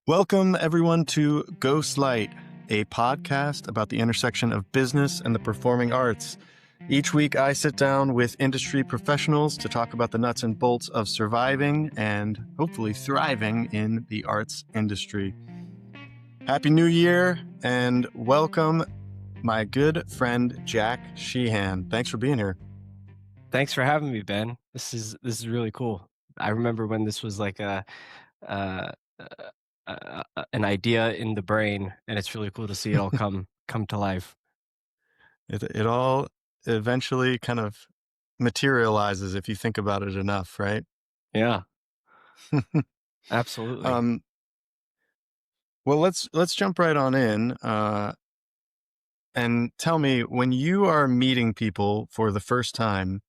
Welcome, everyone, to Ghostlight, a podcast about the intersection of business and the performing arts. Each week, I sit down with industry professionals to talk about the nuts and bolts of surviving and hopefully thriving in the arts industry. Happy New Year and welcome, my good friend Jack Sheehan. Thanks for being here. Thanks for having me, Ben. This is really cool. I remember when this was like uh, an idea in the brain, and it's really cool to see it all come to life. It all eventually kind of materializes if you think about it enough, right? Yeah, absolutely. Well, let's jump right on in and tell me, when you are meeting people for the first time,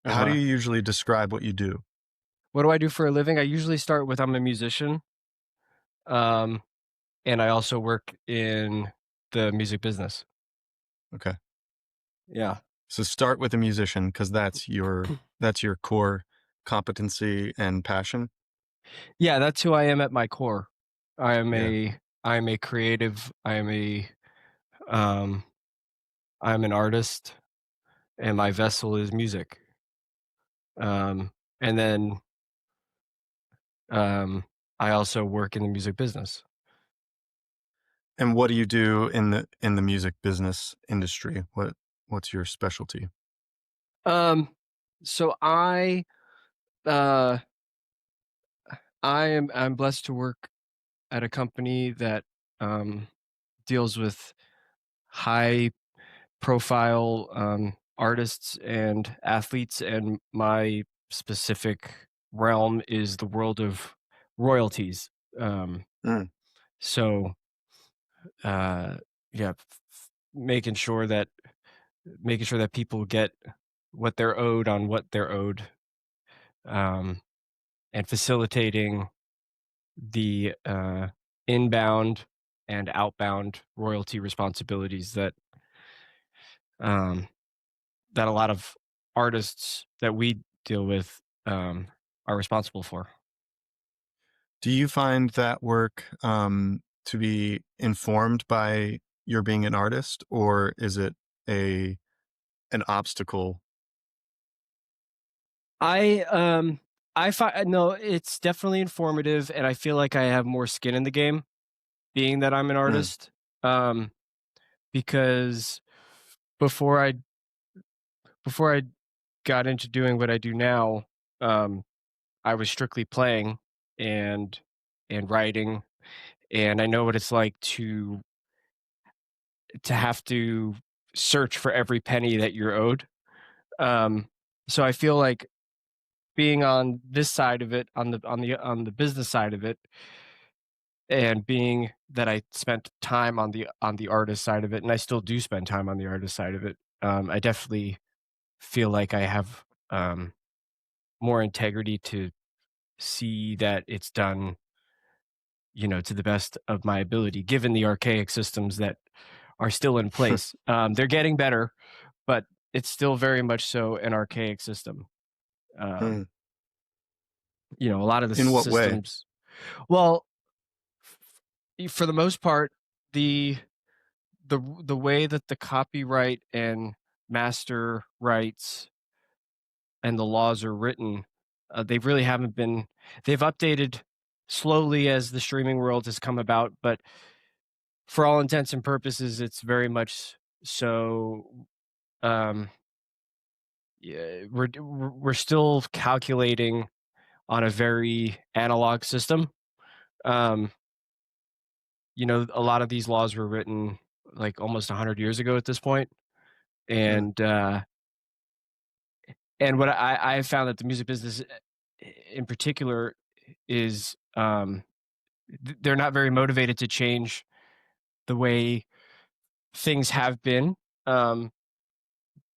how do Uh-huh. you usually describe what you do? What do I do for a living? I usually start with I'm a musician, um, and I also work in the music business. Okay, Yeah, so start with a musician because that's your core competency and passion. yeah, that's who I am at my core. I am Yeah, a I am a creative. Um, I'm an artist, and my vessel is music. Um, and then Um, I also work in the music business. and what do you do in the music business industry? What's your specialty? Um, so uh, I'm blessed to work at a company that um, deals with high profile artists and athletes, and my specific realm is the world of royalties. Um, Mm. so uh, yeah, making sure that people get what they're owed on what they're owed, um, and facilitating the inbound and outbound royalty responsibilities um, that a lot of artists that we deal with are responsible for. Do you find that work to be informed by your being an artist, or is it a an obstacle? I I find no, it's definitely informative, and I feel like I have more skin in the game, being that I'm an Mm. artist. Um, because before I before I got into doing what I do now, um, I was strictly playing and writing, and I know what it's like to have to search for every penny that you're owed. Um, so I feel like being on this side of it, on the business side of it, and being that I spent time on the artist side of it, and I still do spend time on the artist side of it. I definitely feel like I have more integrity to see that it's done, to the best of my ability, given the archaic systems that are still in place. They're getting better, but it's still very much so an archaic system. Um, Mm. a lot of the In what way? systems, well, for the most part, the the way that the copyright and master rights and the laws are written, they really haven't been. They've updated slowly as the streaming world has come about, but for all intents and purposes, it's very much so. Um, yeah, we're still calculating on a very analog system. Um, a lot of these laws were written like almost 100 years ago at this point, Mm. and what I have found that the music business, in particular, is they're not very motivated to change the way things have been. Um,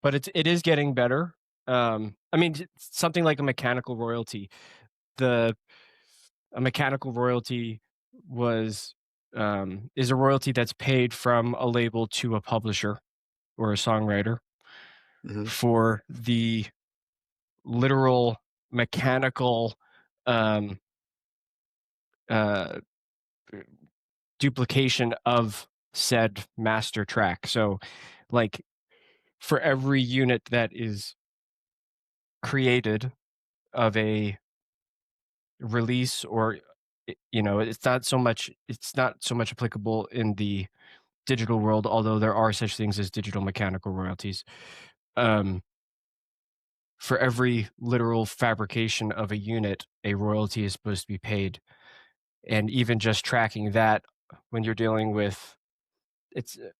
but it is getting better. I mean, something like a mechanical royalty. The A mechanical royalty was is a royalty that's paid from a label to a publisher or a songwriter Mhm. for the literal mechanical um, uh, duplication of said master track. So, like, for every unit that is created of a release, or it's not so much applicable in the digital world, although there are such things as digital mechanical royalties. Um, for every literal fabrication of a unit, a royalty is supposed to be paid. And even just tracking that, when you're dealing with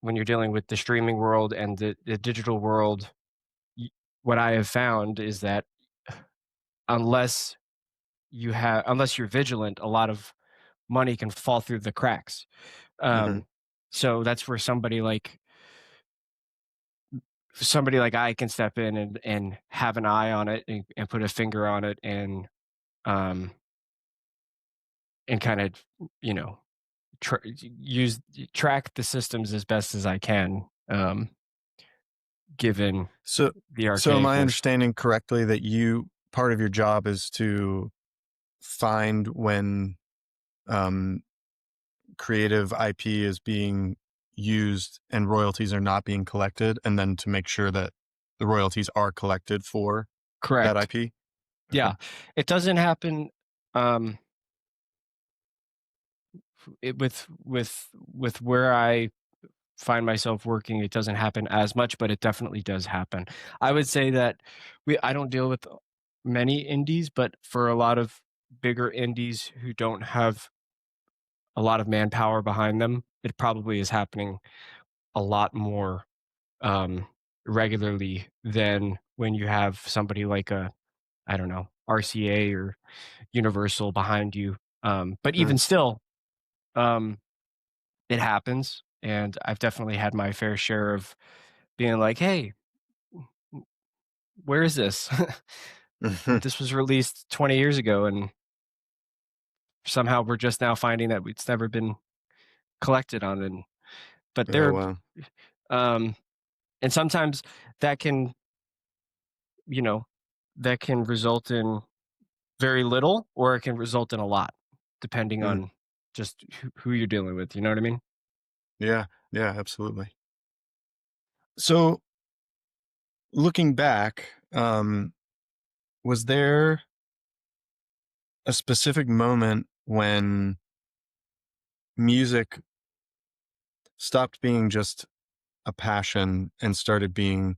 when you're dealing with the streaming world and the digital world, what I have found is that unless unless you're vigilant, a lot of money can fall through the cracks. Hmm. So that's where somebody like I can step in and have an eye on it, and put a finger on it, um and kind of, you know use track the systems as best as I can, given So, the so am I archaicness. understanding correctly that part of your job is to find when um, creative IP is being used and royalties are not being collected, and then to make sure that the royalties are collected for that Correct. IP? Okay. Yeah, it doesn't happen. um with where I find myself working, it doesn't happen as much, but it definitely does happen. I would say that I don't deal with many indies, but for a lot of bigger indies who don't have a lot of manpower behind them, it probably is happening a lot more, um, regularly than when you have somebody like I don't know, RCA or Universal behind you. But Mm. even still, um, it happens, and I've definitely had my fair share of being like, "Hey, where is this?" This was released 20 years ago, and somehow we're just now finding that it's never been collected on. And but Oh, they're wow. um, and sometimes that can, you know, that can result in very little, or it can result in a lot, depending Mm. on just who you're dealing with. You know what I mean? Yeah, yeah, absolutely. So, looking back, was there a specific moment when music stopped being just a passion and started being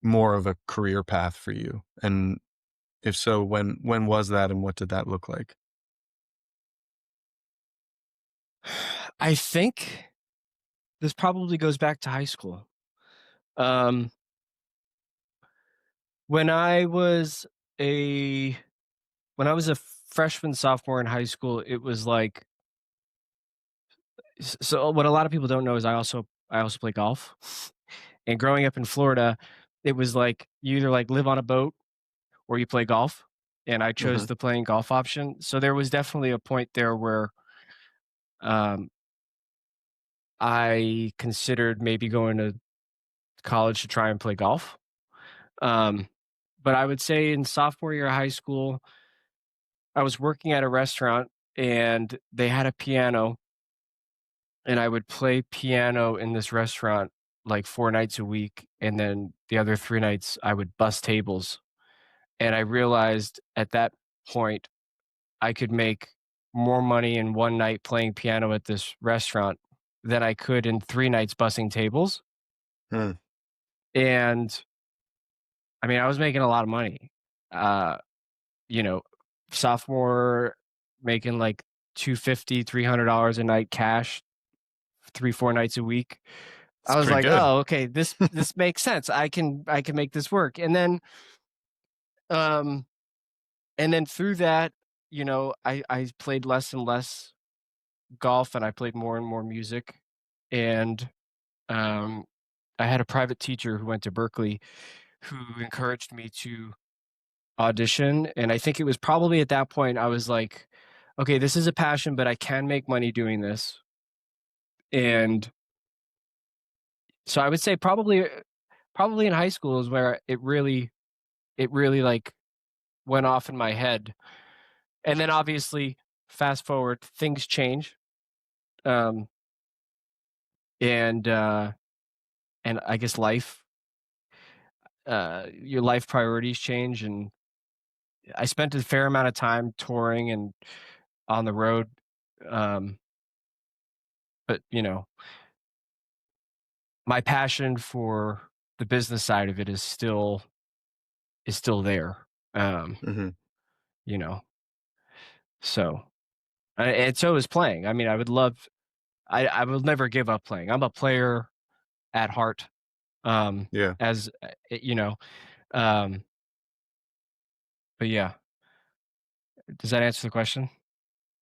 more of a career path for you? And if so, when was that, and what did that look like? I think this probably goes back to high school. Um, when I was a when I was a freshman, sophomore in high school, it was like, so what a lot of people don't know is I also play golf. And growing up in Florida, it was like you either like live on a boat or you play golf, and I chose Hmm. the playing golf option. So there was definitely a point there where, um, I considered maybe going to college to try and play golf. Um, but I would say in sophomore year of high school, I was working at a restaurant and they had a piano, and I would play piano in this restaurant like 4 nights a week, and then the other 3 nights I would bus tables. And I realized at that point I could make more money in 1 night playing piano at this restaurant than I could in 3 nights bussing tables. Hmm. And I mean, I was making a lot of money. Uh, you know, sophomore, making like 250, $300 a night cash, 3, 4 nights a week. It's I was pretty like, good. "Oh, okay, this makes sense. I can make this work." Um, and then through that, I played less and less golf, and I played more and more music. And um, I had a private teacher who went to Berkeley who encouraged me to audition. And I think it was probably at that point I was like, okay, this is a passion, but I can make money doing this. And so I would say probably in high school is where it really like went off in my head. And then obviously fast forward, things change. um, and I guess your life priorities change, and I spent a fair amount of time touring and on the road, um, but, my passion for the business side of it is still there, um, Hmm. you know, so and so is playing. I mean, I will never give up playing. I'm a player at heart, Yeah. as, um, but yeah. Does that answer the question?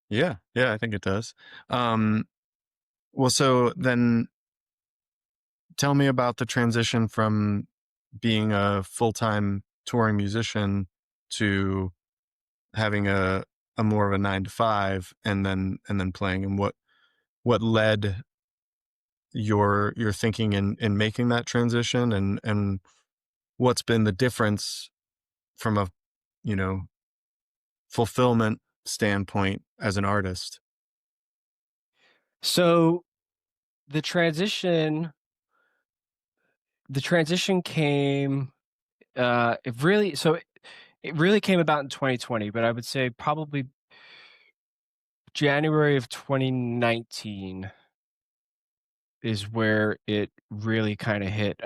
Yeah. Yeah. I think it does. Um, well, so then tell me about the transition from being a full-time touring musician to having a more of a 9 to 5 and then playing, and what led your thinking in making that transition, and what's been the difference from a, you know, fulfillment standpoint as an artist. So the transition the transition came, it really came about in 2020, but I would say probably January of 2019 is where it really kinda hit.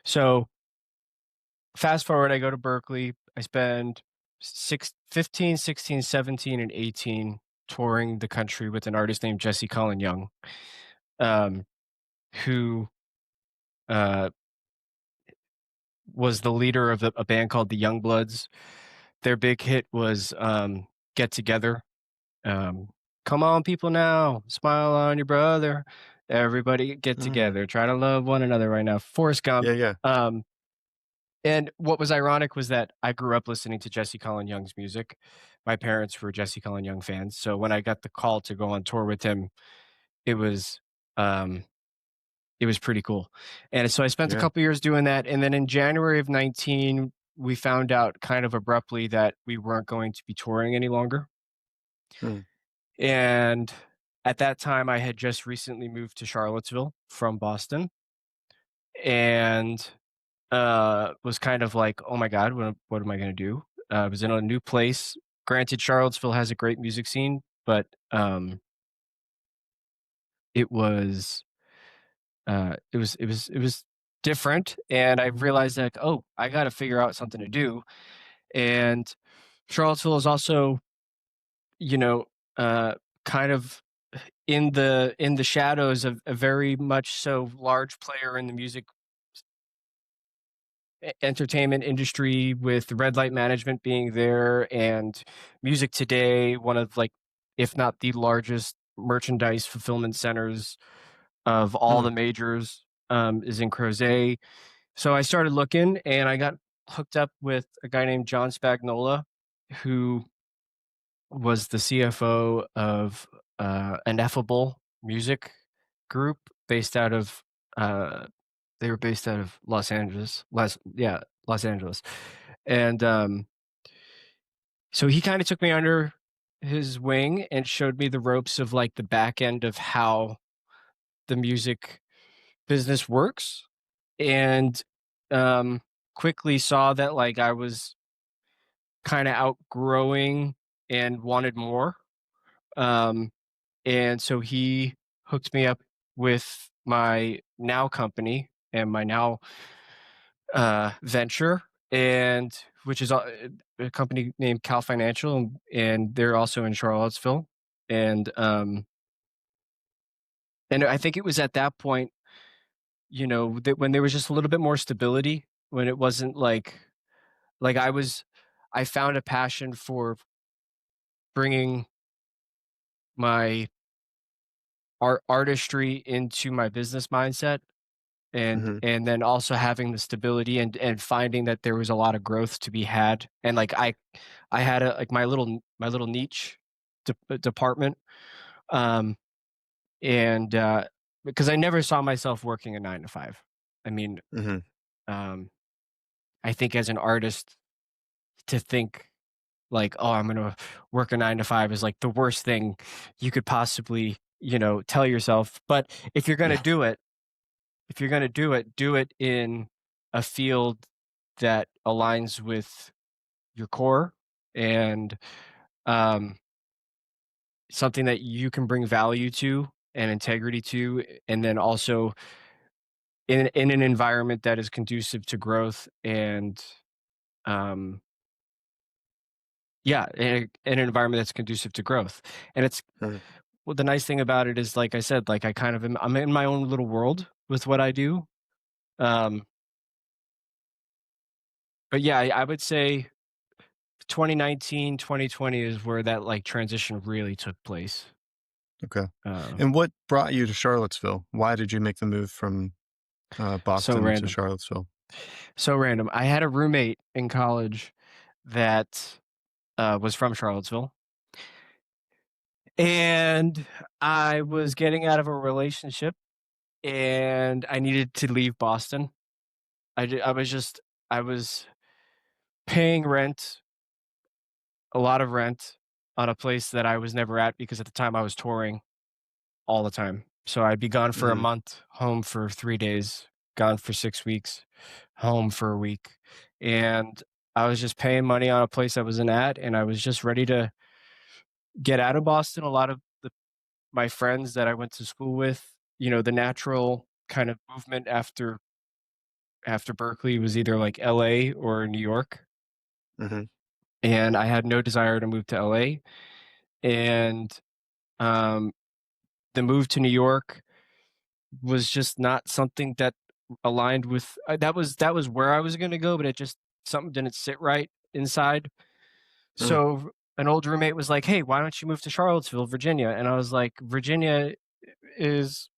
So fast forward, I go to Berkeley. I spend 15, 16, 17, and 18 touring the country with an artist named Jesse Colin Young, um, who, uh, was the leader of a band called the Youngbloods. Their big hit was, "Get Together." Um, "Come on, people now, smile on your brother. Everybody get Mm. together. Try to love one another right now." Forrest Gump. Yeah, yeah. Um, and what was ironic was that I grew up listening to Jesse Colin Young's music. My parents were Jesse Colin Young fans, so when I got the call to go on tour with him, it was, um, it was pretty cool. And so I spent a Yeah. couple years doing that, and then in January of 19, we found out kind of abruptly that we weren't going to be touring any longer. Mm. And at that time, I had just recently moved to Charlottesville from Boston, and was kind of like, "Oh my god, what am I gonna do?" I was in a new place. Granted, Charlottesville has a great music scene, but, it was, it was different, and I realized that, "Oh, I gotta figure out something to do," and Charlottesville is also, you know, uh, kind of in the shadows of a very much so large player in the music entertainment industry, with red light management being there, and Music Today, one of, like, if not the largest merchandise fulfillment centers of all Mm. the majors, is in Crozet. So I started looking, and I got hooked up with a guy named John Spagnola, who was the CFO of Ineffable Music Group, based out of uh, they were based out of Los Angeles, Los Angeles, and so he kind of took me under his wing and showed me the ropes of, like, the back end of how the music business works, and um, quickly saw that, like, I was kind of outgrowing and wanted more. Um, And so he hooked me up with my now company and my now venture, and which is a company named Cal Financial, and they're also in Charlottesville. And and I think it was at that point, that when there was just a little bit more stability, when it wasn't like I found a passion for bringing my artistry into my business mindset, and Mhm. and then also having the stability, and finding that there was a lot of growth to be had, and, like, I had a like, my little niche department, um, and, because I never saw myself working a 9 to 5. I mean, Mhm. um, I think as an artist, to think like, "Oh, I'm gonna work a 9 to 5" is, like, the worst thing you could possibly tell yourself. But if you're going to Yeah. do it, do it in a field that aligns with your core and um, something that you can bring value to and integrity to, and then also in an environment that is conducive to growth and um, yeah, in an environment that's conducive to growth. And it's Uh, well, the nice thing about it is, like I said, like I'm in my own little world with what I do. Um, but yeah, I would say 2019, 2020 is where that like transition really took place. okay. Uh, And what brought you to Charlottesville? Why did you make the move from so Boston to random, Charlottesville? so random. I had a roommate in college that was from Charlottesville, and I was getting out of a relationship, and I needed to leave Boston. I was paying rent, a lot of rent, on a place that I was never at because at the time I was touring all the time. So I'd be gone for a Mm, month, home for 3 days, gone for 6 weeks, home for a week. And I was just paying money on a place I wasn't at, and I was just ready to get out of Boston. A lot of my friends that I went to school with, the natural kind of movement after Berkeley was either like LA or New York. mhm, And I had no desire to move to LA. And um, the move to New York was just not something that aligned with that was where I was gonna go, but it just something didn't sit right inside. mm. So an old roommate was like, "Hey, why don't you move to Charlottesville, Virginia?" And I was like, "Virginia is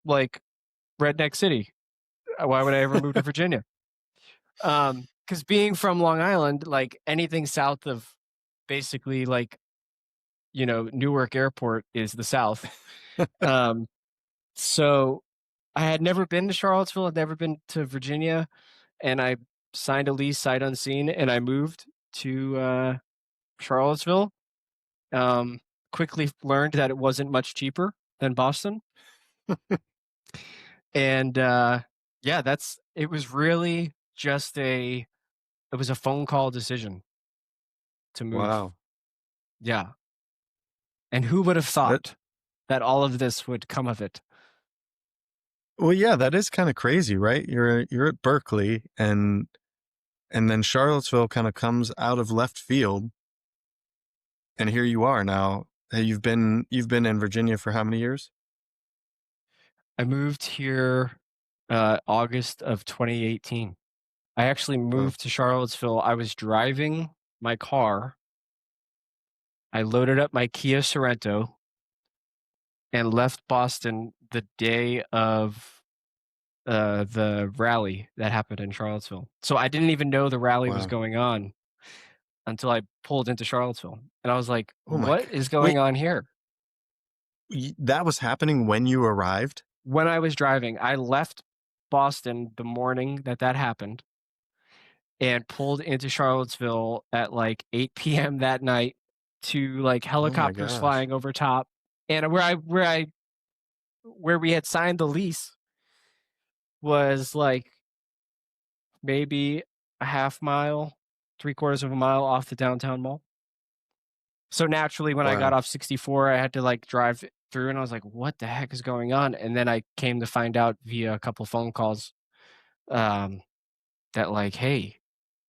like redneck city. Why would I ever move to Virginia?" Because being from Long Island, like anything south of basically like Newark Airport is the South. Um, so I had never been to Charlottesville. I'd never been to Virginia, and I signed a lease sight unseen, and I moved to Charlottesville. Um, Quickly learned that it wasn't much cheaper than Boston, and yeah, it was really just it was a phone call decision to move. Wow. Yeah, and who would have That thought that all of this would come of it? well, yeah, that is kind of crazy, right? You're at Berkeley, and then Charlottesville kind of comes out of left field, and here you are now. Hey, you've been in Virginia for how many years? I moved here August of 2018. I actually Wow. moved to Charlottesville. I was driving my car. I loaded up my Kia Sorento and left Boston the day of the rally that happened in Charlottesville. So I didn't even know the rally was Wow. going on until I pulled into Charlottesville. And I was like, Oh my what god. is going Wait, on here? that was happening when you arrived? When I was driving, I left Boston the morning that happened and pulled into Charlottesville at like 8 p.m. that night to like Oh my helicopters gosh. flying over top. And where we had signed the lease was like maybe a half mile, 3/4 of a mile off the downtown mall. So naturally, when I got Wow. off 64, I had to like drive through, and I was like, "What the heck is going on?" And then I came to find out via a couple phone calls um, that like, "Hey,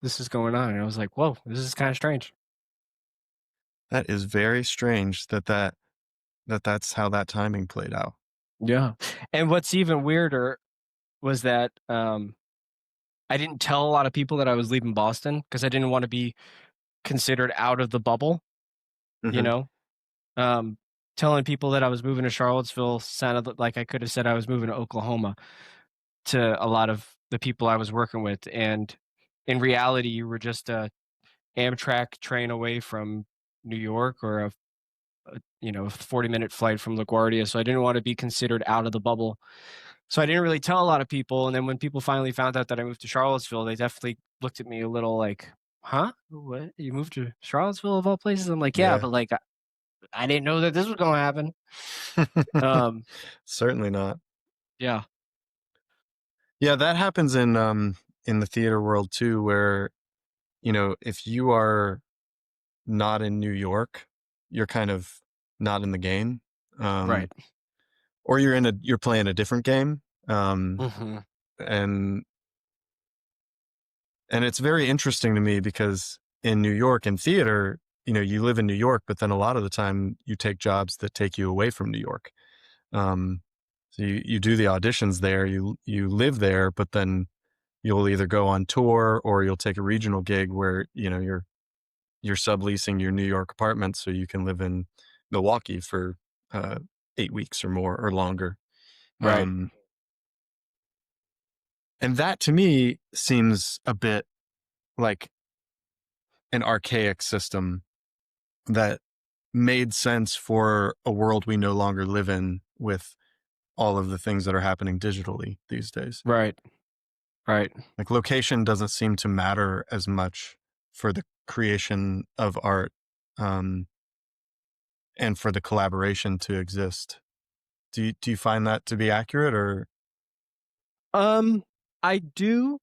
this is going on," and I was like, "Whoa, this is kind of strange." That is very strange that's how that timing played out. Yeah. And what's even weirder was that I didn't tell a lot of people that I was leaving Boston because I didn't want to be considered out of the bubble, you Mhm. know? Um, Telling people that I was moving to Charlottesville sounded like I could have said I was moving to Oklahoma to a lot of the people I was working with. And in reality, you were just a Amtrak train away from New York or a 40-minute flight from LaGuardia. So I didn't want to be considered out of the bubble. So I didn't really tell a lot of people, and then when people finally found out that I moved to Charlottesville, they definitely looked at me a little like, "Huh? What? You moved to Charlottesville of all places?" I'm like, "Yeah, Yeah. but like I didn't know that this was gonna happen." Um, Certainly not. yeah, Yeah, that happens in the theater world too, where, if you are not in New York, you're kind of not in the game. right. Um, or you're playing a different game. Hmm. And it's very interesting to me because in New York in theater, you live in New York, but then a lot of the time you take jobs that take you away from New York. Um, so you do the auditions there, you live there, but then you'll either go on tour or you'll take a regional gig where, you're subleasing your New York apartment so you can live in Milwaukee for 8 weeks or more or longer. Right, Um, and that to me seems a bit like an archaic system that made sense for a world we no longer live in with all of the things that are happening digitally these days. right, right, Like location doesn't seem to matter as much for the creation of art, um, and for the collaboration to exist. Do you find that to be accurate or? um, I do,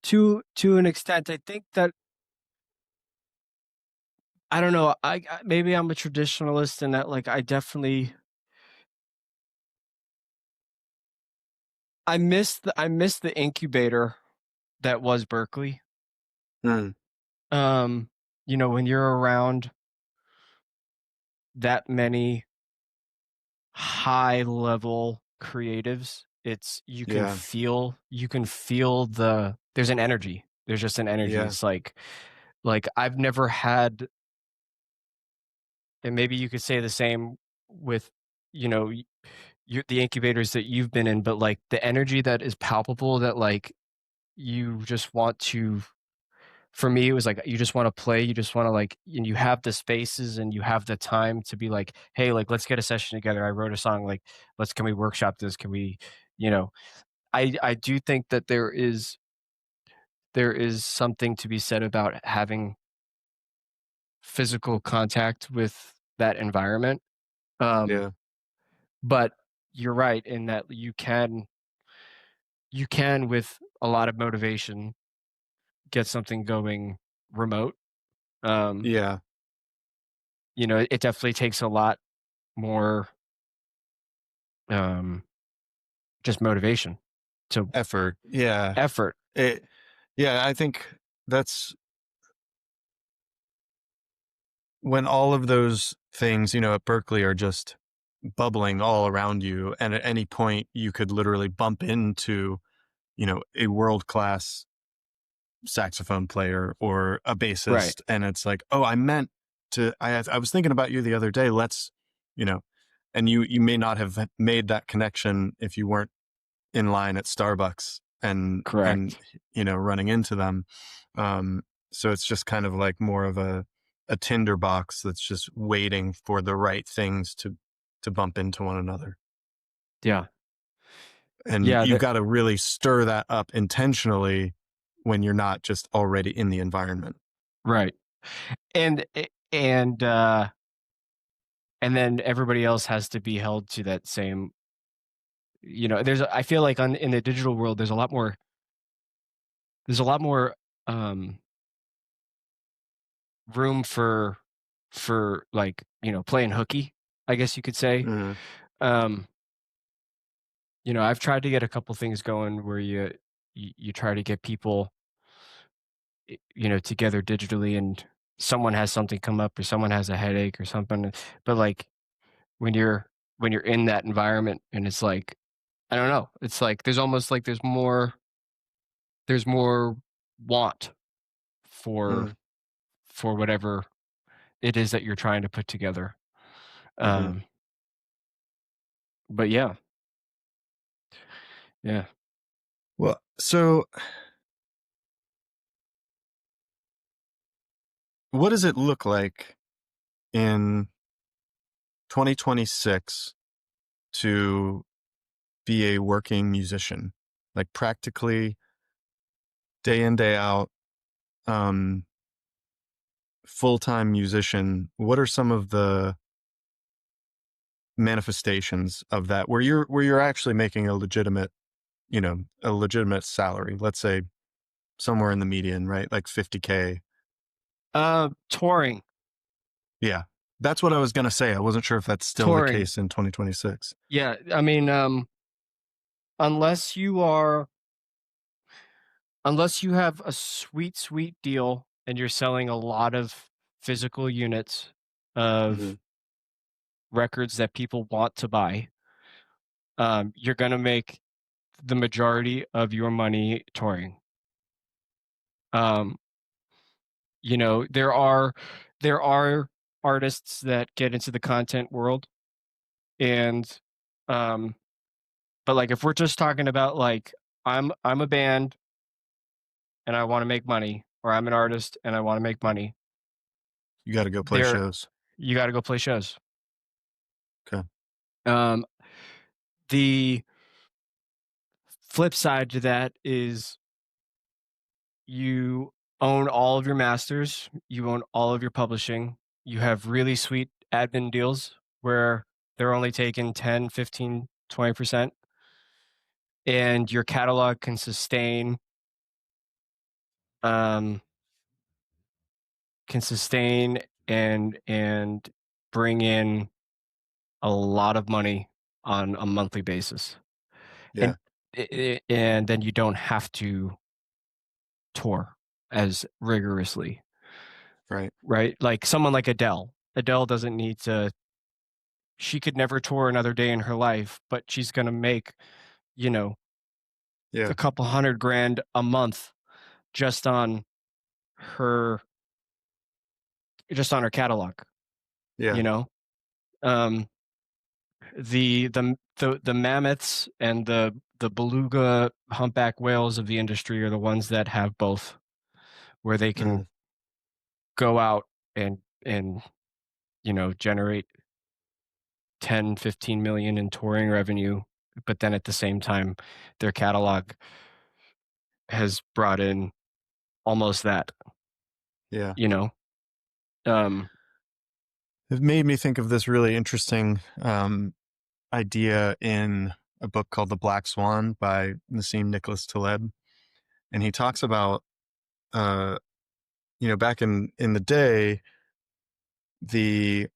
to an extent. I think that, I don't know, maybe I'm a traditionalist in that, like, I miss the incubator that was Berkeley. Mm, Um, when you're around that many high level creatives, it's yeah, you can feel there's an energy. There's just an energy. yeah, It's like I've never had, and maybe you could say the same with, you know, the incubators that you've been in, but like the energy that is palpable, that like you just want to, for me it was like you just want to play, you just want to, like, and you have the spaces and you have the time to be like, hey, like, let's get a session together. I wrote a song, like, can we workshop this, can we, you know I do think that there is something to be said about having physical contact with that environment. um yeah, but you're right in that you can, with a lot of motivation, get something going remote. um yeah. it definitely takes a lot more, um just motivation to Effort. Yeah. effort. It, yeah, I think that's when all of those things, at Berkeley are just bubbling all around you. And at any point, you could literally bump into, a world class saxophone player or a Right. bassist. And it's like, oh, I was thinking about you the other day. You know, and you may not have made that connection if you weren't in line at Starbucks and Correct. running into them. Um, so it's just kind of like more of a tinderbox that's just waiting for the right things to bump into one another. Yeah. And Yeah, you've got to really stir that up intentionally when you're not just already in the environment. right. And then everybody else has to be held to that same, I feel like in the digital world, there's a lot more um room for like, playing hooky, I guess you could say. Mhm. um I've tried to get a couple things going where you try to get people, together digitally, and someone has something come up or someone has a headache or something. But like when you're in that environment, and it's like, I don't know, it's like there's almost like there's more want for Mhm. whatever it is that you're trying to put together. Mhm. Um, but yeah, yeah. Well, so what does it look like in 2026 to be a working musician? Like practically day in, day out, um, full-time musician. What are some of the manifestations of that where you're actually making a legitimate, a legitimate salary. Let's say somewhere in the median, right? Like 50K. Touring, Yeah. That's what I was going to say. I wasn't sure if that's still the touring. case in 2026. Yeah, I mean, unless you are, unless you have a sweet, sweet deal and you're selling a lot of physical units Hmm. of records that people want to buy, you're going to make the majority of your money touring. Um, there are artists that get into the content world, and um, but like if we're just talking about like I'm a band and I want to make money, or I'm an artist and I want to make money, You got to go play there shows. you got to go play shows. Okay. Um, the flip side to that is you own all of your masters, you own all of your publishing, you have really sweet admin deals where they're only taking 10, 15, 20%, and your catalog um can sustain and bring in a lot of money on a monthly basis. Yeah. And and then you don't have to tour as rigorously, Right. right? Like someone like Adele. Adele doesn't need to, she could never tour another day in her life, but she's going to make, you know, a Yeah. couple hundred grand a month just on her catalog, Yeah. you know. Um the mammoths and the beluga humpback whales of the industry are the ones that have both, where they can Mm. go out and generate 10, 15 million in touring revenue, but then at the same time their catalog has brought in almost that, Yeah. you know. um It made me think of this really interesting idea in a book called The Black Swan by Nassim Nicholas Taleb. And he talks about, uh, back in the day, the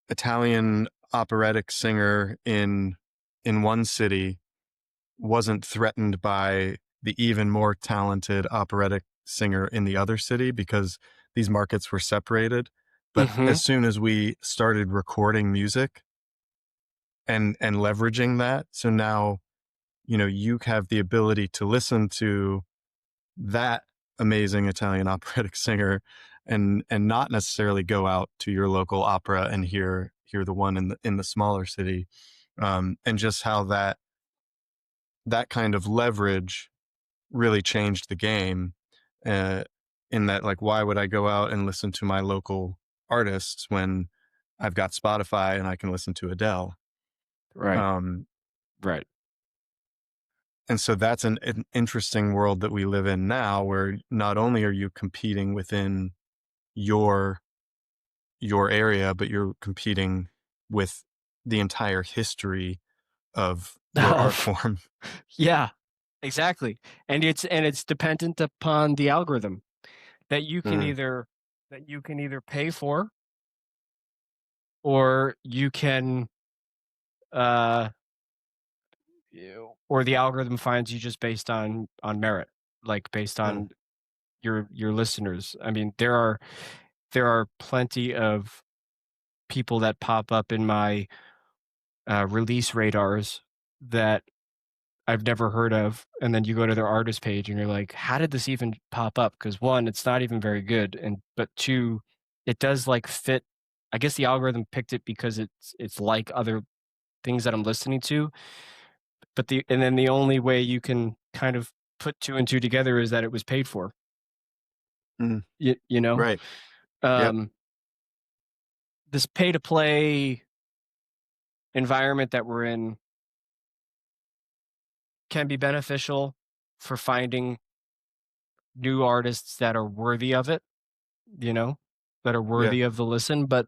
Italian operatic singer in one city wasn't threatened by the even more talented operatic singer in the other city because these markets were separated. But mhm. as soon as we started recording music and leveraging that, so now, you have the ability to listen to that amazing Italian operatic singer and not necessarily go out to your local opera and hear the one in the smaller city. And just how that kind of leverage really changed the game, uh, in that, like, why would I go out and listen to my local artists when I've got Spotify and I can listen to Adele? Right, Um, right. and so that's an interesting world that we live in now, where not only are you competing within your your area, but you're competing with the entire history of your art Oh, form. yeah, exactly. And it's dependent upon the algorithm that you can Mm, either pay for, or you can uh or the algorithm finds you just based on merit, like based mm, on your listeners. I mean, there are plenty of people that pop up in my release radars that I've never heard of, and then you go to their artist page and you're like, how did this even pop up? Because one, it's not even very good, and but two, it does like fit. I guess the algorithm picked it because it's like other things that I'm listening to. But and then the only way you can kind of put two and two together is that it was paid for. mm. You know, Right. Yep. um, this pay to play environment that we're in can be beneficial for finding new artists that are worthy of it, you know, that are Yeah. worthy of the listen. But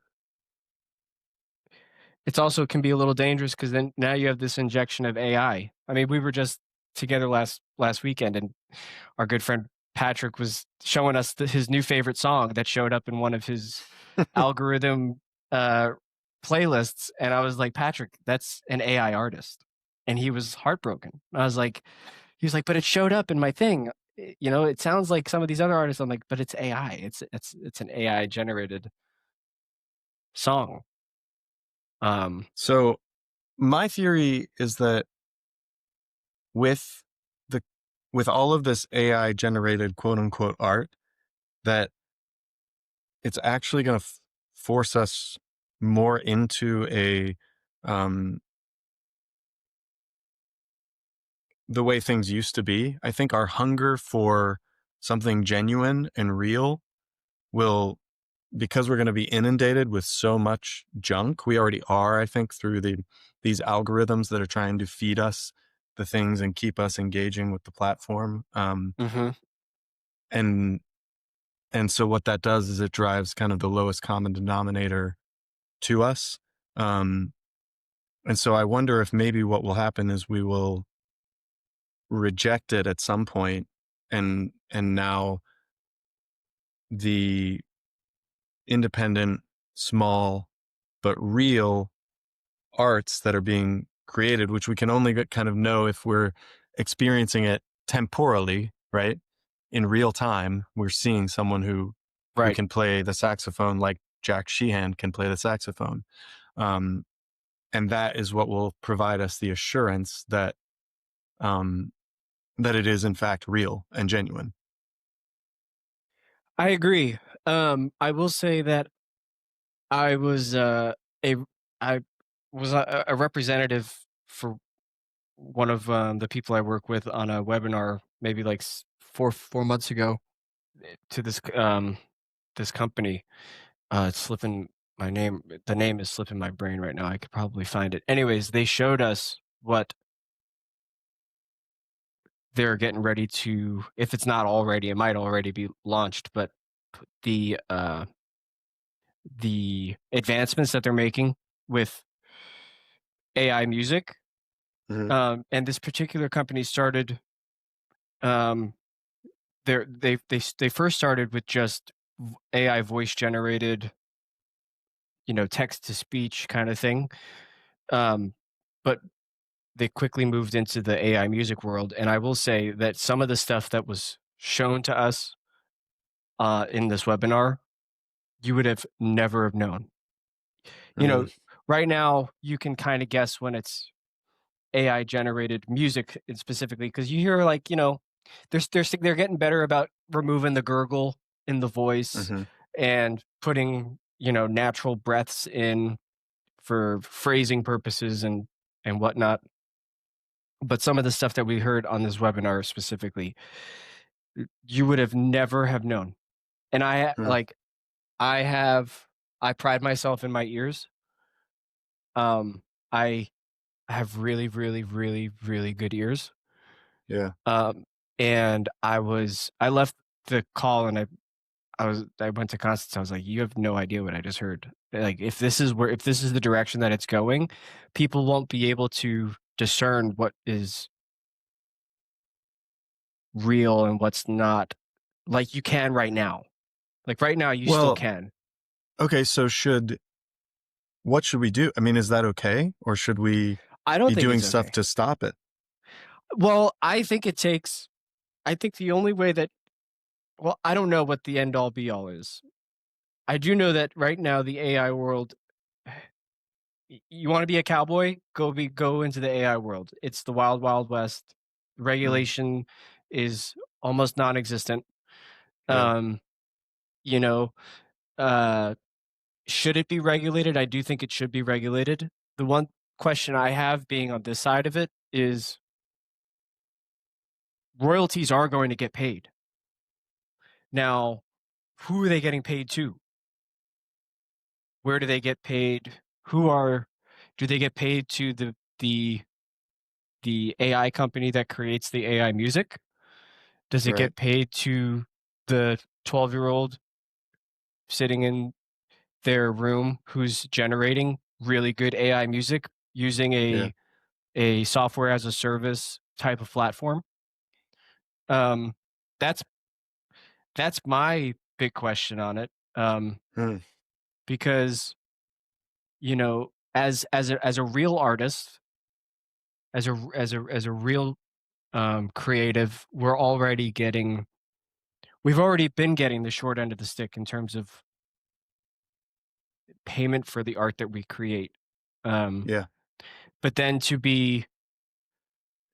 it's also can be a little dangerous because then now you have this injection of AI. I mean, we were just together last weekend, and our good friend Patrick was showing us his new favorite song that showed up in one of his algorithm uh, playlists, and I was like, Patrick, that's an AI artist, and he was heartbroken. I was like, he was like, but it showed up in my thing. You know, it sounds like some of these other artists. I'm like, but it's AI. It's an AI generated song. So my theory is that with the with all of this AI generated quote unquote art, that it's actually going to force us more into um, the way things used to be. I think our hunger for something genuine and real will, because we're going to be inundated with so much junk. We already are, I think, through these algorithms that are trying to feed us the things and keep us engaging with the platform. mhm. And so what that does is it drives kind of the lowest common denominator to us. And so I wonder if maybe what will happen is we will reject it at some point, and now the independent, small, but real arts that are being created, which we can only kind of know if we're experiencing it temporally, right? In real time, we're seeing someone who Right. can play the saxophone like Jack Sheehan can play the saxophone. Um, and that is what will provide us the assurance that um, that it is in fact real and genuine. I agree. I will say that I was a I was a representative for one of the people I work with on a webinar, maybe like 4 months ago, to this company. It's slipping my name. The name is slipping my brain right now. I could probably find it. Anyways, they showed us what they're getting ready to. If it's not already, it might already be launched. But the uh, the advancements that they're making with AI music. Mm-hmm. And this particular company started. Um, they first started with just AI voice generated, text to speech kind of thing. But they quickly moved into the AI music world, and I will say that some of the stuff that was shown to us in this webinar, you would have never have known. You know, Mm, right now you can kind of guess when it's AI generated music specifically because you hear like they're getting better about removing the gurgle in the voice mm-hmm. and putting natural breaths in for phrasing purposes and whatnot. But some of the stuff that we heard on this webinar specifically, you would have never have known. And Mm, I have I pride myself in my ears. I have really, really, really, really good ears. yeah. Um, and I left the call and I went to Constance. I was like, "You have no idea what I just heard. Like, if this is the direction that it's going, people won't be able to discern what is real and what's not, like you can right now. Like right now, you still Well, can. okay. So what should we do? I mean, is that okay, or should we I don't be think doing it's stuff okay. to stop it? Well, I think the only way that, well, I don't know what the end all be all is. I do know that right now the AI world, you want to be a cowboy, go into the AI world. It's the wild, wild west. Mm, Regulation is almost non-existent. yeah. Um, you know, uh, should it be regulated? I do think it should be regulated. The one question I have being on this side of it is royalties are going to get paid. Now, who are they getting paid to? Where do they get paid? Do they get paid to the the AI company that creates the AI music? Does it Right. get paid to the 12-year-old sitting in their room who's generating really good AI music using Yeah. a software as a service type of platform. Um, that's that's my big question on it. Hmm. Because as a real artist, as a real creative, we've already been getting the short end of the stick in terms of payment for the art that we create. Um, Yeah. but then to be,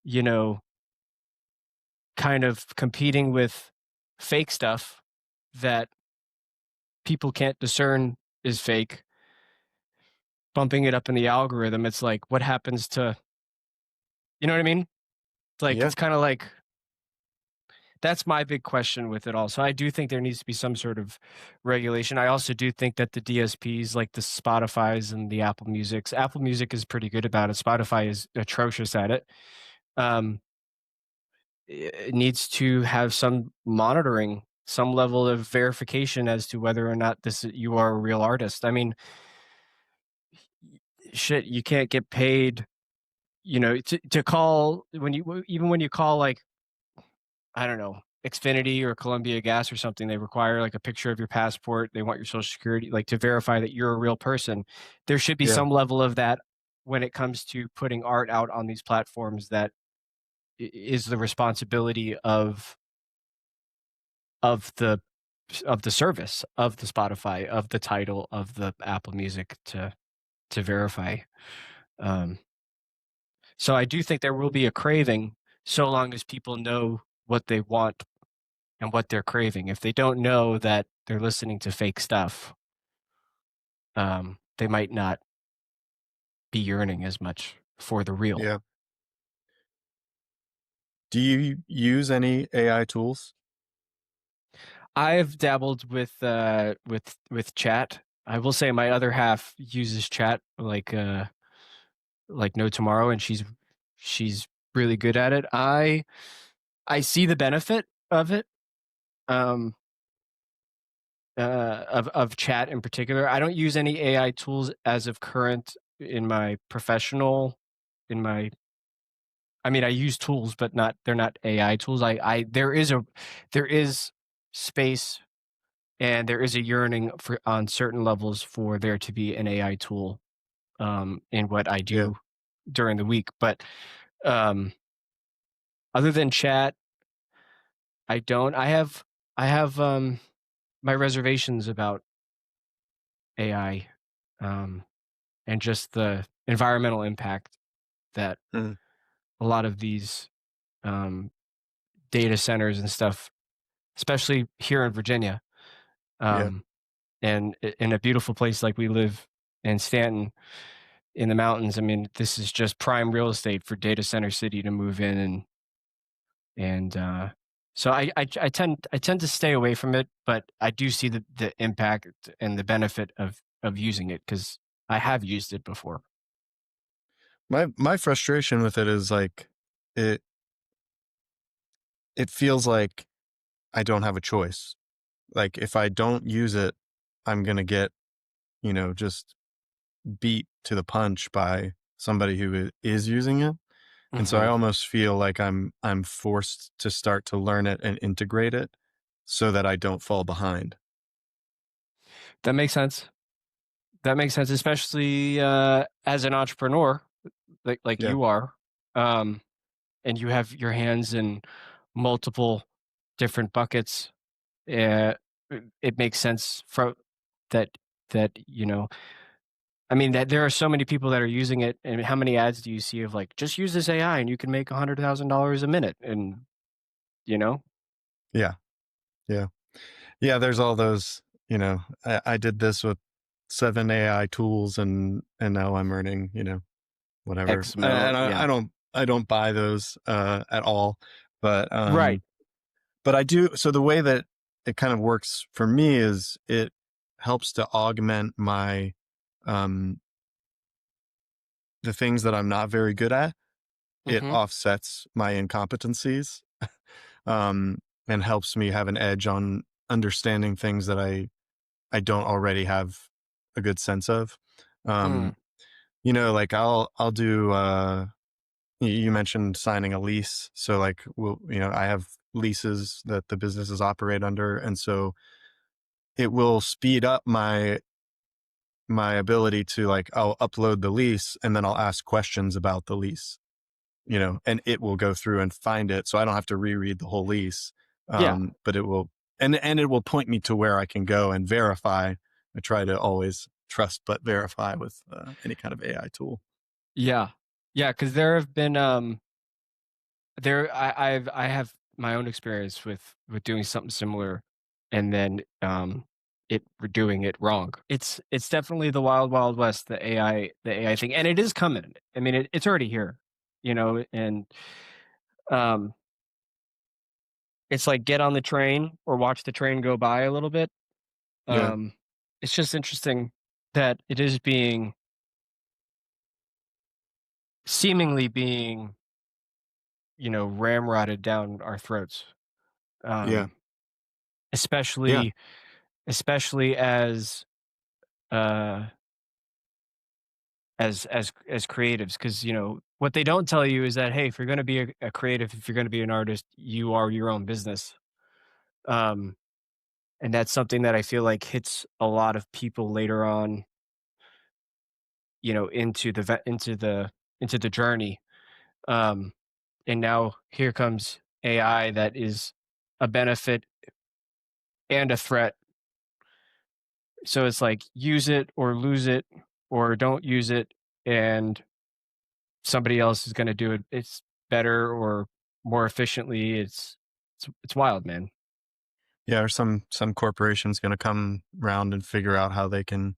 you know, kind of competing with fake stuff that people can't discern is fake, bumping it up in the algorithm, it's like, what happens to, you know what I mean? Like, Yeah. it's kind of like, that's my big question with it all. So I do think there needs to be some sort of regulation. I also do think that the DSPs, like the Spotify's and the Apple Music is pretty good about it. Spotify is atrocious at it. Um, it needs to have some monitoring, some level of verification as to whether or not you are a real artist. I mean, shit, you can't get paid, to call even when you call, like, I don't know, Xfinity or Columbia Gas or something. They require like a picture of your passport. They want your social security, like, to verify that you're a real person. There should be Yeah. some level of that when it comes to putting art out on these platforms, that is the responsibility of the of the service, of the Spotify, of the title, of the Apple Music, to verify. Um, so I do think there will be a craving, so long as people know what they want and what they're craving. If they don't know that they're listening to fake stuff, they might not be yearning as much for the real. Yeah. Do you use any AI tools? I've dabbled with chat. I will say my other half uses chat like no tomorrow, and she's really good at it. I see the benefit of it, um, of chat in particular. I don't use any AI tools as of current in my professional in my I mean, I use tools, but they're not AI tools. There is space, and there is a yearning for, on certain levels, for there to be an AI tool in what I Yeah. do during the week. But um, other than chat, I don't. I have my reservations about AI, um, and just the environmental impact that Mm. a lot of these um, data centers and stuff, especially here in Virginia, Yeah. um, and in a beautiful place like we live in Stanton in the mountains. I mean, this is just prime real estate for data center city to move in, and so I tend to stay away from it, but I do see the impact and the benefit of using it, because I have used it before. My frustration with it is like it it feels like I don't have a choice. Like if I don't use it, I'm gonna get, just beat to the punch by somebody who is using it. And so I Hmm. almost feel like I'm forced to start to learn it and integrate it so that I don't fall behind. That makes sense. That makes sense, especially as an entrepreneur, like Yeah. you are, um, and you have your hands in multiple different buckets. Uh, it makes sense from that that I mean, that there are so many people that are using it. And how many ads do you see of, like, just use this AI and you can make $100,000 a minute, and you know Yeah. Yeah. Yeah. There's all those, I did this with 7 AI tools and now I'm earning, whatever. X And mil, I yeah, don't buy those at all. But right. but I do. So the way that it kind of works for me is it helps to augment um the things that I'm not very good at. It Hmm. offsets my incompetencies, um, and helps me have an edge on understanding things that I don't already have a good sense of. Mm. Um, like I'll do you mentioned signing a lease. So like I have leases that the businesses operate under, and so it will speed up my ability to, like, I'll upload the lease and then I'll ask questions about the lease, and it will go through and find it. So I don't have to reread the whole lease. Yeah. But it will, and it will point me to where I can go and verify. I try to always trust but verify with any kind of AI tool. Yeah. Yeah, because there have been, I have my own experience with doing something similar and then, it doing it wrong. It's definitely the wild, wild west, the AI thing, and it is coming. I mean, it's already here, and, um, it's like get on the train or watch the train go by a little bit. Yeah. Um, it's just interesting that it is seemingly being, ramrodded down our throats. Yeah. Um, Yeah. especially especially uh as creatives, because what they don't tell you is that, hey, if you're going to be a creative, if you're going to be an artist, you are your own business. um and that's something that I feel like hits a lot of people later on, into the journey. um and now here comes AI that is a benefit and a threat. So it's like use it or lose it, or don't use it, and somebody else is going to do it. It's better or more efficiently. It's wild, man. Yeah. Or some corporation's going to come around and figure out how they can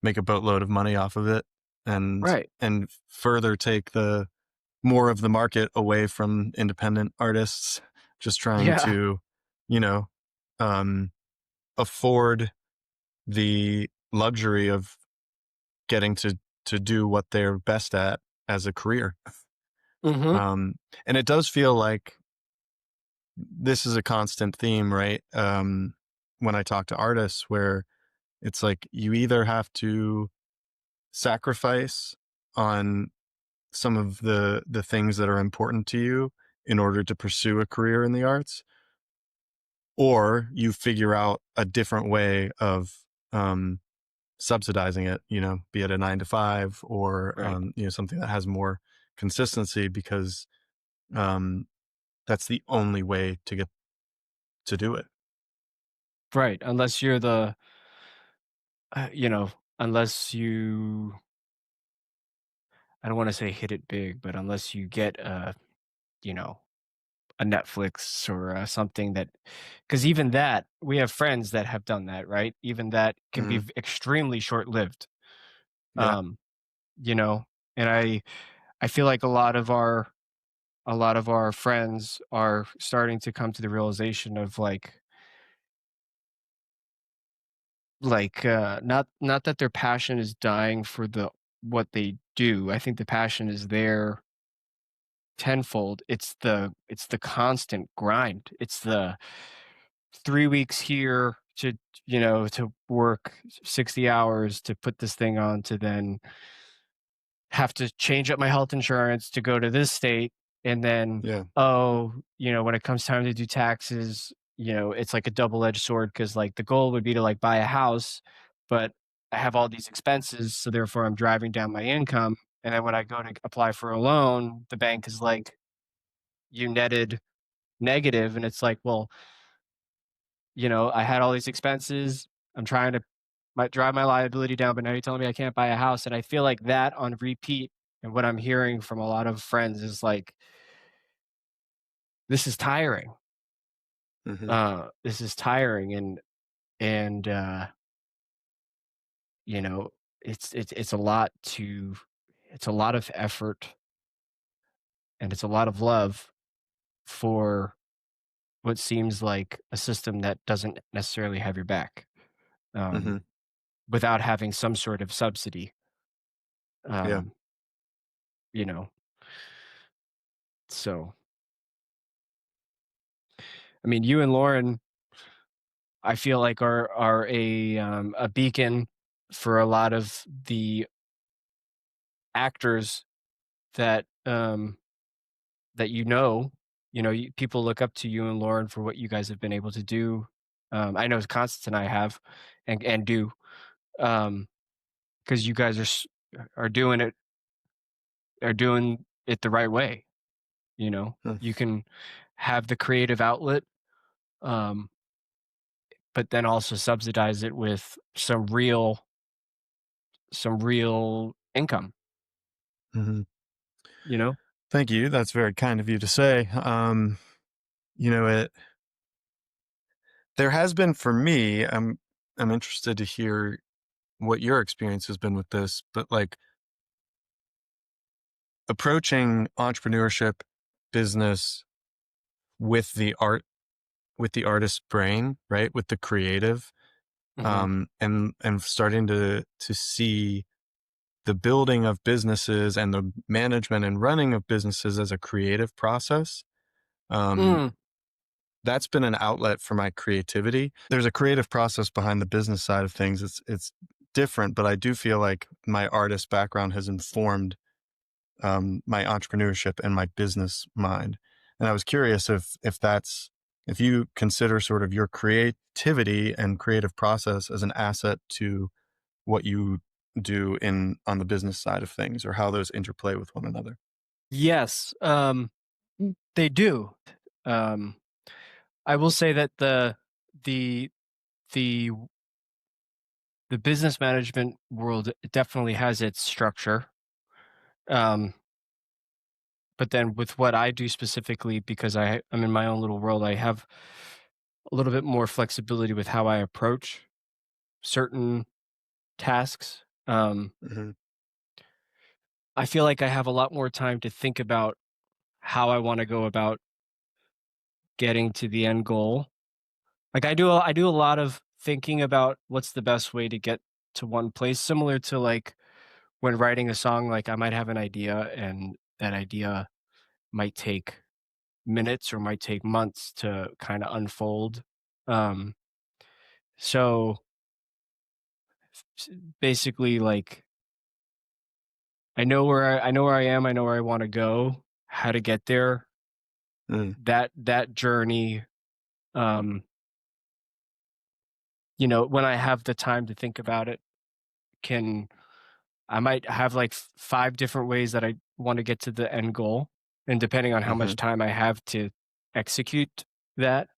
make a boatload of money off of it, and Right. further take the more of the market away from independent artists, just trying Yeah. to, you know, um, afford the luxury of getting to do what they're best at as a career. Hmm. Um, and it does feel like this is a constant theme, right? When I talk to artists, where it's like you either have to sacrifice on some of the things that are important to you in order to pursue a career in the arts, or you figure out a different way of um, subsidizing it, be it a 9 to 5, or Right. something that has more consistency, because um, that's the only way to get to do it. Right. Unless you're uh, you know, unless you, I don't want to say hit it big, but unless you get you know, a Netflix or something that, because even that, we have friends that have done that, right? Even that can be Hmm. extremely short lived. Yeah. Um, you know, and I feel like a lot of our friends are starting to come to the realization of not that their passion is dying for the what they do. I think the passion is there tenfold. It's the constant grind. It's the 3 weeks here to work 60 hours to put this thing on, to then have to change up my health insurance to go to this state, and then, Yeah. oh, when it comes time to do taxes, it's like a double-edged sword, because like the goal would be to like buy a house, but I have all these expenses, so therefore I'm driving down my income. And then when I go to apply for a loan, the bank is like, you netted negative, and it's like, well, I had all these expenses. I'm trying to might drive my liability down, but now you're telling me I can't buy a house. And I feel like that on repeat. And what I'm hearing from a lot of friends is like, this is tiring. Hmm. This is tiring, and you know, it's a lot to, it's a lot of effort, and it's a lot of love for what seems like a system that doesn't necessarily have your back, Hmm. um, without having some sort of subsidy. Yeah. Um, you know, so I mean, you and Lauren, I feel like are a beacon for a lot of the actors that that people look up to you and Lauren for what you guys have been able to do. I know Constance and I have, and do, because you guys are doing it the right way. Mm. You can have the creative outlet, um, but then also subsidize it with some real income. Mhm. You know. Thank you. That's very kind of you to say. You know, there has been for me, I'm interested to hear what your experience has been with this, but like approaching entrepreneurship, business with the artist's brain, right? With the creative, Hmm. and starting to see the building of businesses and the management and running of businesses as a creative process. Um, Mm. that's been an outlet for my creativity. There's a creative process behind the business side of things. It's different, but I do feel like my artist background has informed my entrepreneurship and my business mind. And I was curious if you consider sort of your creativity and creative process as an asset to what you do on the business side of things, or how those interplay with one another. Yes, they do. Um, I will say that the the the business management world definitely has its structure. Um, but then with what I do specifically, because I'm in my own little world, I have a little bit more flexibility with how I approach certain tasks. Hmm. I feel like I have a lot more time to think about how I want to go about getting to the end goal. Like I do a lot of thinking about what's the best way to get to one place, similar to like when writing a song, like I might have an idea and that idea might take minutes or might take months to kind of unfold. Um, so basically like I know where I am, I know where I want to go, how to get there, Mm. that journey, um, when I have the time to think about it, can I might have like 5 different ways that I want to get to the end goal, and depending on how Hmm. much time I have to execute that,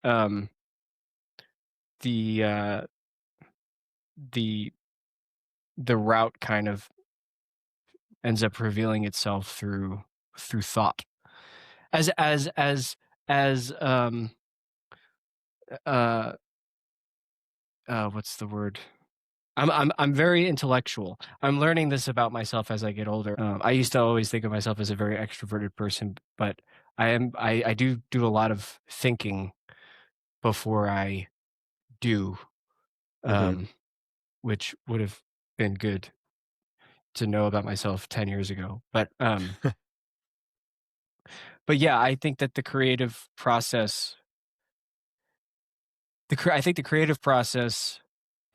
the, uh, the the route kind of ends up revealing itself through thought. As, uh, what's the word? I'm very intellectual. I'm learning this about myself as I get older. I used to always think of myself as a very extroverted person, but I do a lot of thinking before I do, Hmm. um, which would have been good to know about myself 10 years ago. But yeah, I think that I think the creative process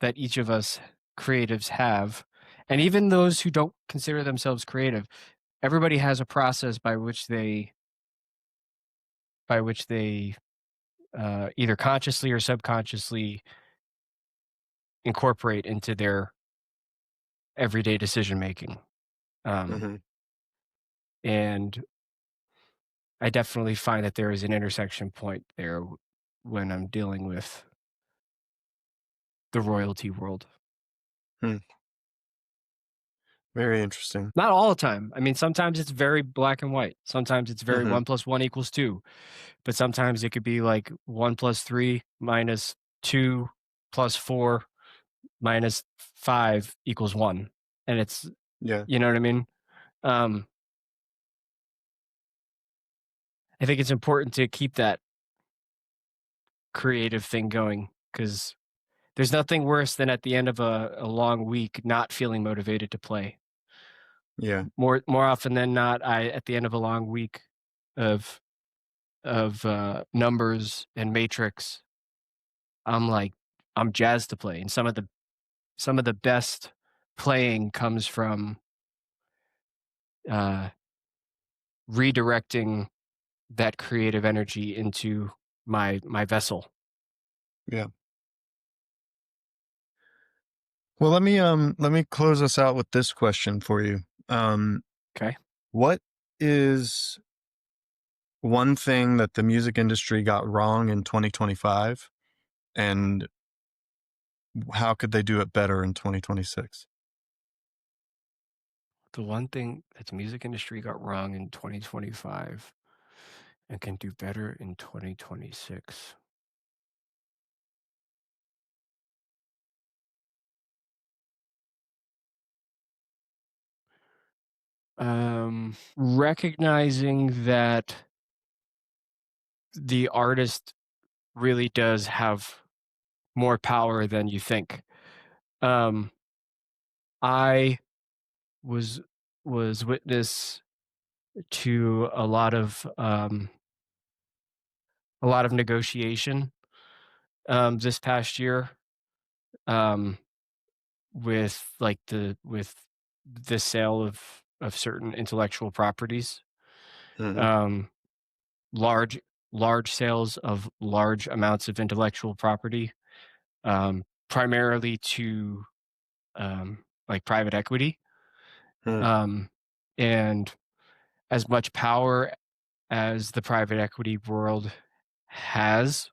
that each of us creatives have, and even those who don't consider themselves creative, everybody has a process by which they either consciously or subconsciously incorporate into their everyday decision making. Um, Hmm. and I definitely find that there is an intersection point there when I'm dealing with the royalty world. Hmm. Very interesting. Not all the time. I mean, sometimes it's very black and white. Sometimes it's very Hmm. 1 plus 1 equals 2. But sometimes it could be like 1 plus 3 minus 2 plus 4 minus 5 equals 1. And it's, Yeah. you know what I mean? Um, I think it's important to keep that creative thing going because there's nothing worse than at the end of a long week not feeling motivated to play. Yeah. More often than not, at the end of a long week of numbers and matrix, I'm like I'm jazzed to play. And some of the best playing comes from uh, redirecting that creative energy into my vessel. Yeah. Well, let me close us out with this question for you. Um, Okay. what is one thing that the music industry got wrong in 2025, and how could they do it better in 2026? The one thing that the music industry got wrong in 2025 and can do better in 2026. Recognizing that the artist really does have more power than you think. Um, I was witness to a lot of negotiation this past year um, with the sale of certain intellectual properties. Hmm. Um, large large sales of large amounts of intellectual property, primarily to like private equity, Hmm. um, and as much power as the private equity world has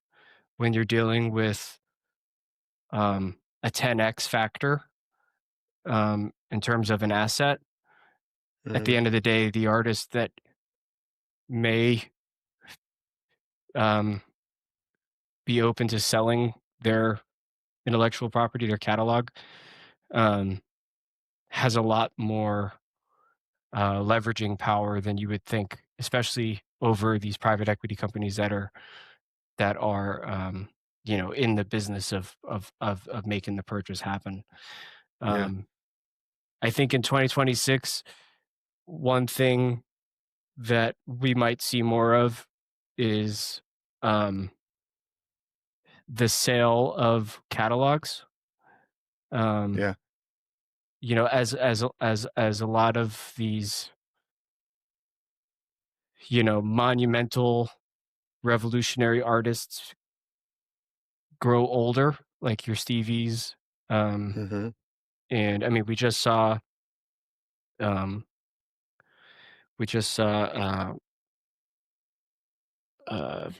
when you're dealing with a 10x factor in terms of an asset. At Hmm. the end of the day, the artist that may um, be open to selling their intellectual property, their catalog, um, has a lot more leveraging power than you would think, especially over these private equity companies that are in the business of making the purchase happen. Yeah. Um, I think in 2026, one thing that we might see more of is um, the sale of catalogs. Um, Yeah. as a lot of these monumental revolutionary artists grow older, like your Stevies. Um, Hmm. and I mean, um, we just saw, uh,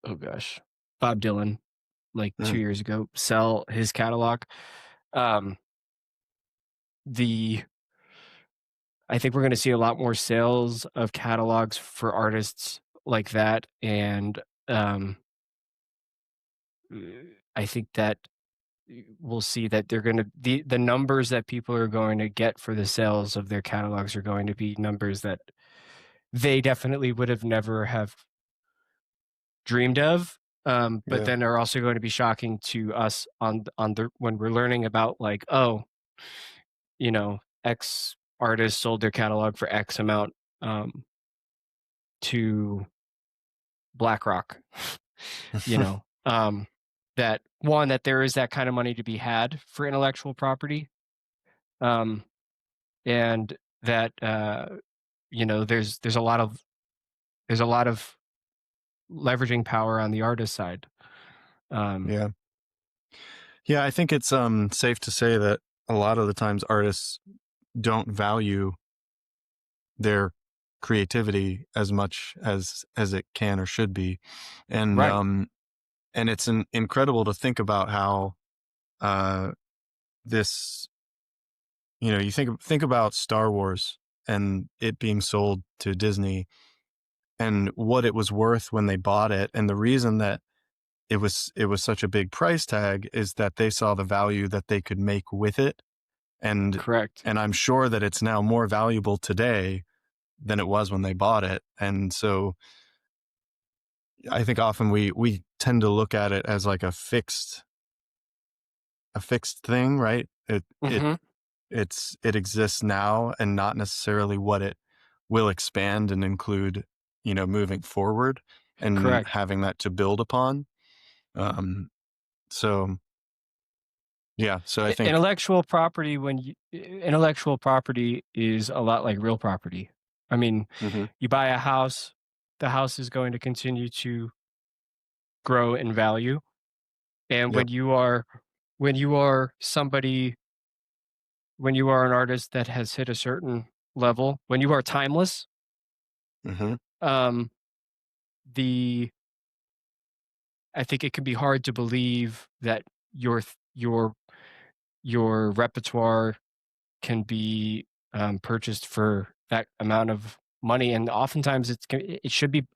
oh gosh, Bob Dylan, like 2 years ago, sell his catalog. Um, the I think we're going to see a lot more sales of catalogs for artists like that, and um, I think that we'll see that they're going to the numbers that people are going to get for the sales of their catalogs are going to be numbers that they definitely would have never have dreamed of. But Yeah. then are also going to be shocking to us on the when we're learning about like, oh, X artist sold their catalog for X amount to BlackRock. you know, that one that there is that kind of money to be had for intellectual property, um, and that there's a lot of leveraging power on the artist side. Um, Yeah. Yeah. I think it's safe to say that a lot of the times artists don't value their creativity as much as it can or should be, and right, um and it's incredible to think about how uh this you think about Star Wars and it being sold to Disney and what it was worth when they bought it, and the reason that it was such a big price tag is that they saw the value that they could make with it, and correct. and I'm sure that it's now more valuable today than it was when they bought it. And so I think often we tend to look at it as like a fixed thing, right? Hmm. It exists now and not necessarily what it will expand and include, moving forward and Correct. having that to build upon. Um, so Yeah. So I think, Intellectual property, intellectual property is a lot like real property. I mean, Mhm. you buy a house, the house is going to continue to grow in value. And Yep. when you are somebody, when you are an artist that has hit a certain level, when you are timeless, Mhm. um, the I think it can be hard to believe that your repertoire can be purchased for that amount of money, and oftentimes it should be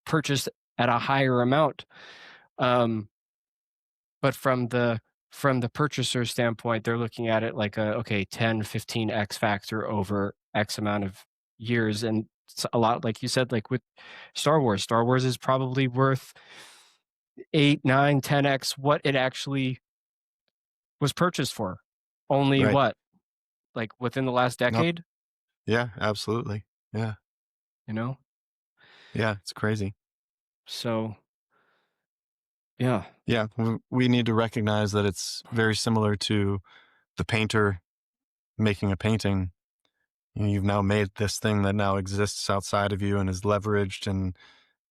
purchased at a higher amount. Um, but from the purchaser standpoint, they're looking at it like a okay 10, 15x factor over X amount of years, and it's a lot like you said, like with Star Wars. Star Wars is probably worth 8, 9, 10x what it actually was purchased for. Only Right. what? Like within the last Nope. decade, Yeah, absolutely. Yeah. you know? Yeah, it's crazy. So, yeah. Yeah, we need to recognize that it's very similar to the painter making a painting. You've now made this thing that now exists outside of you and is leveraged and,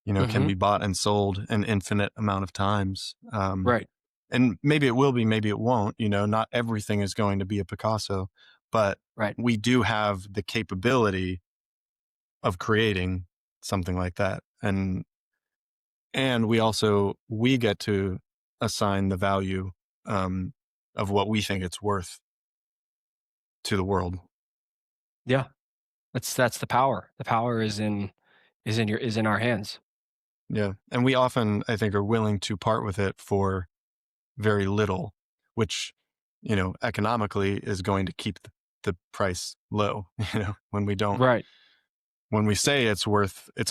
can Mhm. be bought and sold an infinite amount of times. Right. And maybe it will be, maybe it won't. Not everything is going to be a Picasso, but Right. we do have the capability of creating something like that. And we get to assign the value um, of what we think it's worth to the world. Yeah. That's the power. The power is in our hands. Yeah. And we often, I think, are willing to part with it for very little, which, economically is going to keep the price low. Right. When we say it's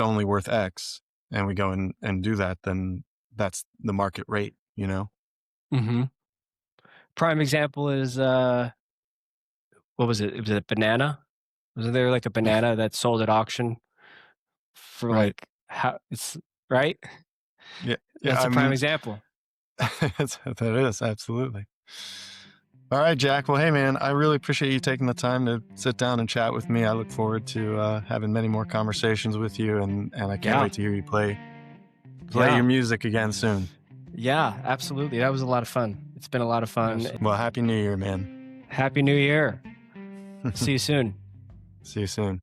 only worth X and we go and do that, then that's the market rate. Mhm. Prime example is, what was it? It was a banana? Wasn't there like a banana that sold at auction for Right. like how it's right? Yeah. Yeah. That's I a prime mean, example. that is absolutely. All right, Jack. Well, hey, man, I really appreciate you taking the time to sit down and chat with me. I look forward to having many more conversations with you, and I can't Yeah. wait to hear you play your Yeah. music again soon. Yeah, absolutely. That was a lot of fun. It's been a lot of fun. Yes. Well, Happy New Year, man. Happy New Year. See you soon. See you soon.